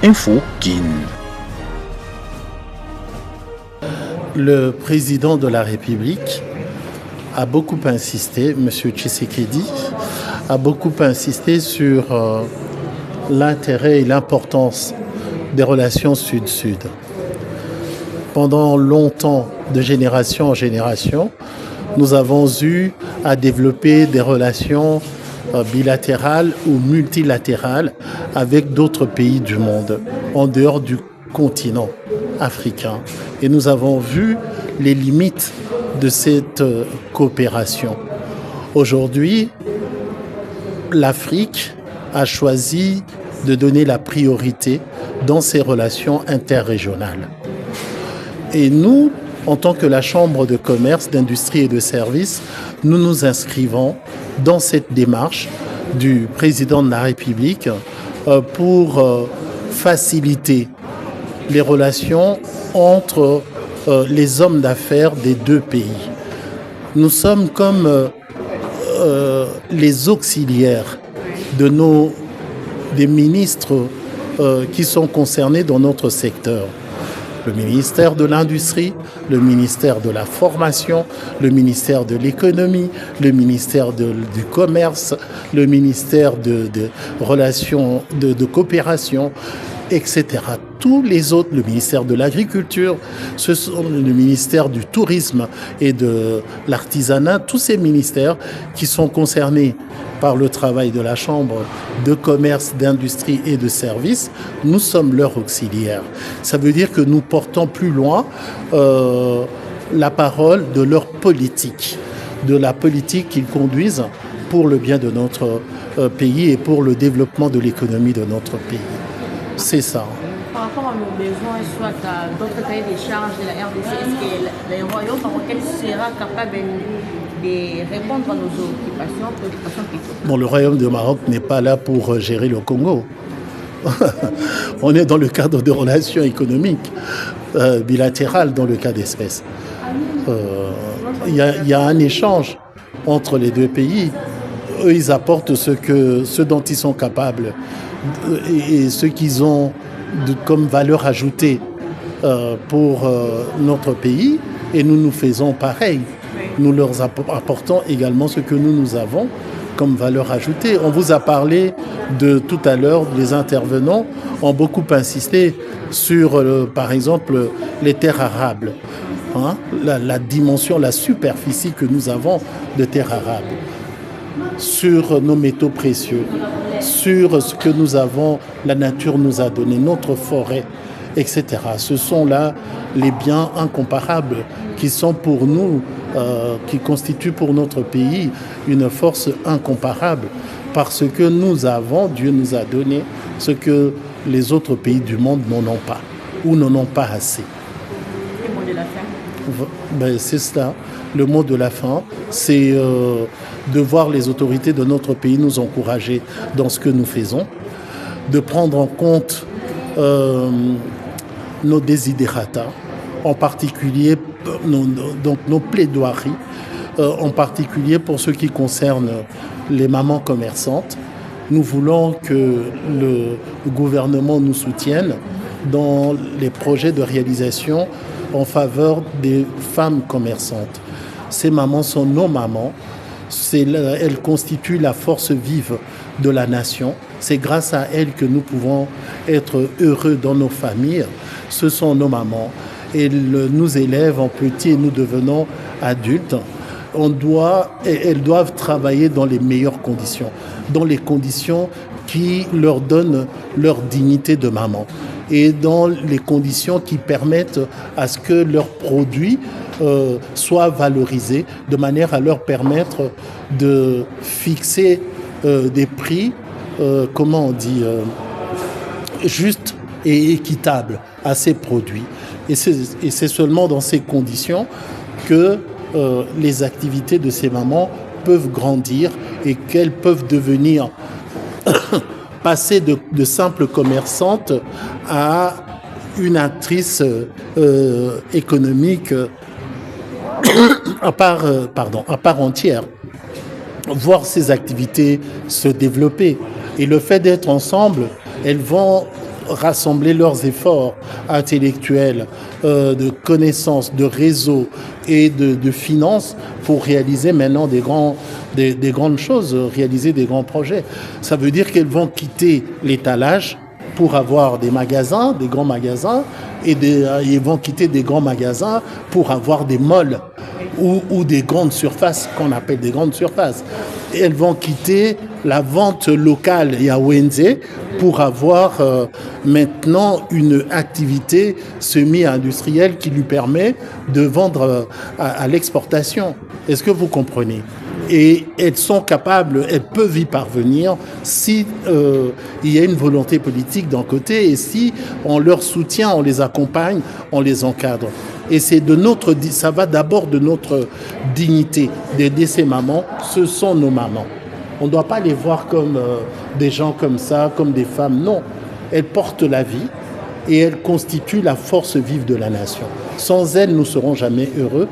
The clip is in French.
Info Kin. Le président de la République a beaucoup insisté, M. Tshisekedi, a beaucoup insisté sur l'intérêt et l'importance des relations Sud-Sud. Pendant longtemps, de génération en génération, nous avons eu à développer des relations bilatérales ou multilatérales avec d'autres pays du monde, en dehors du continent africain. Et nous avons vu les limites de cette coopération. Aujourd'hui, l'Afrique a choisi de donner la priorité dans ses relations interrégionales. Et nous, en tant que la Chambre de commerce, d'industrie et de services, nous nous inscrivons dans cette démarche du président de la République pour faciliter les relations entre les hommes d'affaires des deux pays. Nous sommes comme les auxiliaires des ministres qui sont concernés dans notre secteur. Le ministère de l'Industrie, le ministère de la Formation, le ministère de l'Économie, le ministère du Commerce, le ministère de Relations, de Coopération, etc. Tous les autres, le ministère de l'Agriculture, ce sont le ministère du Tourisme et de l'Artisanat, tous ces ministères qui sont concernés par le travail de la Chambre de commerce, d'industrie et de services, nous sommes leurs auxiliaires. Ça veut dire que nous portons plus loin la parole de leur politique, de la politique qu'ils conduisent pour le bien de notre pays et pour le développement de l'économie de notre pays. C'est ça. Par rapport à nos besoins, soit à d'autres cahiers des charges de la RDC, est-ce que le royaume marocain sera capable de répondre à nos préoccupations plutôt? Bon, le royaume du Maroc n'est pas là pour gérer le Congo. On est dans le cadre de relations économiques bilatérales dans le cas d'espèce. Il y a un échange entre les deux pays. Eux, ils apportent ce dont ils sont capables et ce qu'ils ont comme valeur ajoutée pour notre pays, et nous faisons pareil. Nous leur apportons également ce que nous avons comme valeur ajoutée. On vous a parlé de tout à l'heure, les intervenants ont beaucoup insisté sur, par exemple, les terres arables, la dimension, la superficie que nous avons de terres arables, sur nos métaux précieux, sur ce que nous avons, la nature nous a donné, notre forêt, etc. Ce sont là les biens incomparables qui sont pour nous, qui constituent pour notre pays une force incomparable, parce que nous avons, Dieu nous a donné ce que les autres pays du monde n'en ont pas, ou n'en ont pas assez. Le mot de la fin? C'est ça. Le mot de la fin, c'est de voir les autorités de notre pays nous encourager dans ce que nous faisons, de prendre en compte nos desiderata, en particulier nos plaidoiries, en particulier pour ce qui concerne les mamans commerçantes. Nous voulons que le gouvernement nous soutienne dans les projets de réalisation en faveur des femmes commerçantes. Ces mamans sont nos mamans. Elles constituent la force vive de la nation. C'est grâce à elles que nous pouvons être heureux dans nos familles. Ce sont nos mamans. Elles nous élèvent en petit et nous devenons adultes. Elles doivent travailler dans les meilleures conditions, dans les conditions qui leur donnent leur dignité de maman et dans les conditions qui permettent à ce que leurs produits soient valorisés de manière à leur permettre de fixer des prix, justes et équitables à ces produits. Et c'est seulement dans ces conditions que les activités de ces mamans peuvent grandir et qu'elles peuvent devenir passer de simples commerçantes à une actrice économique à part entière, voir ces activités se développer. Et le fait d'être ensemble, elles vont rassembler leurs efforts intellectuels, de connaissances, de réseaux et de finances pour réaliser maintenant des grandes choses, réaliser des grands projets. Ça veut dire qu'elles vont quitter l'étalage pour avoir des magasins, des grands magasins, et ils vont quitter des grands magasins pour avoir des malls ou des grandes surfaces, qu'on appelle des grandes surfaces. Et elles vont quitter la vente locale Yawenze pour avoir maintenant une activité semi-industrielle qui lui permet de vendre à l'exportation. Est-ce que vous comprenez ? Et elles sont capables, elles peuvent y parvenir si il y a une volonté politique d'un côté et si on leur soutient, on les accompagne, on les encadre. Et ça va d'abord de notre dignité, d'aider ces mamans. Ce sont nos mamans. On ne doit pas les voir comme des gens comme ça, comme des femmes. Non, elles portent la vie et elles constituent la force vive de la nation. Sans elles, nous ne serons jamais heureux.